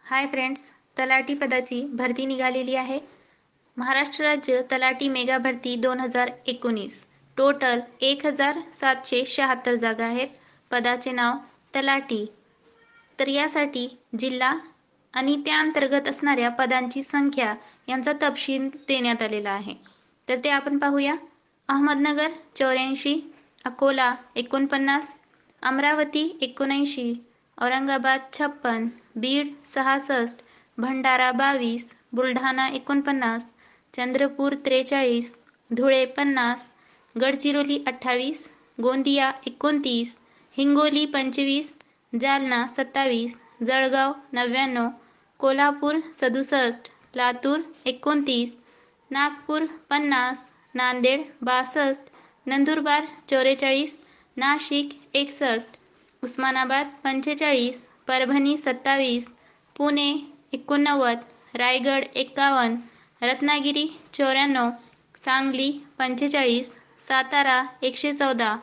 Hi friends, तलाठी पदाची भरती निघालेली आहे. महाराष्ट्र राज्य तलाठी मेगा भरती 2019. टोटल 1776 जागा आहेत. पदाचे नाव तलाठी. तर यासाठी जिल्हा आणि त्या अंतर्गत असणाऱ्या पदांची संख्या यांचा तपशील देण्यात आलेला आहे. तर ते आपण पाहूया. अहमदनगर 84, अकोला 49, अमरावती 79, औरंगाबाद 56, बीड 66, भंडारा 22, बुलढाणा 49, चंद्रपूर 43, धुळे 50, गडचिरोली 28, गोंदिया 29, हिंगोली 25, जालना 27, जळगाव 99, कोल्हापूर 67, लातूर 29, नागपूर 50, नांदेड 62, नंदुरबार 44, नाशिक 61, उस्मानाबाद 45, परभणी 27, पुणे 89, रायगड 51, रत्नागिरी 94, सांगली 45, सातारा 114,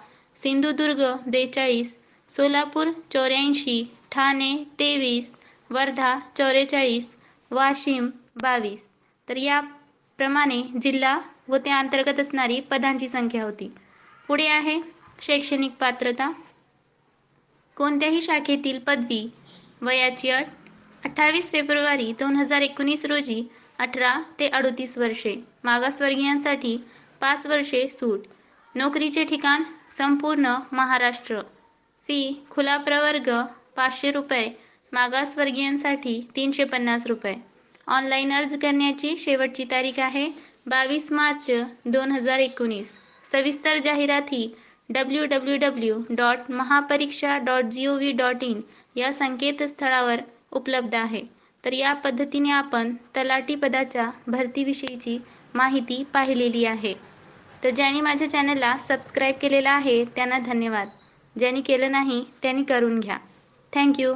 सिंधुदुर्ग 42, सोलापूर 84, ठाणे 23, वर्धा 44, वाशिम 22. तर याप्रमाणे जिल्हा व त्या अंतर्गत असणारी पदांची संख्या होती. पुढे आहे शैक्षणिक पात्रता. कोणत्याही शाखेतील पदवी. वयाची अट 28 फेब्रुवारी 2019 रोजी 18 ते 38 वर्षे. मागासवर्गीयांसाठी 5 वर्षे सूट. नोकरीचे ठिकाण संपूर्ण महाराष्ट्र. फी खुला प्रवर्ग 500 रुपये, मागासवर्गीयांसाठी 350 रुपये. ऑनलाईन अर्ज करण्याची शेवटची तारीख आहे 22 मार्च 2019. सविस्तर जाहिराती www.mahapariksha.gov.in या संकेतस्थळावर उपलब्ध आहे. तर या पद्धतीने आपण तलाठी पदाच्या भरतीविषयीची माहिती पाहिलेली आहे. तर ज्यांनी माझ्या चॅनलला सबस्क्राईब केलेलं आहे त्यांना धन्यवाद. ज्यांनी केलं नाही त्यांनी करून घ्या. थँक्यू.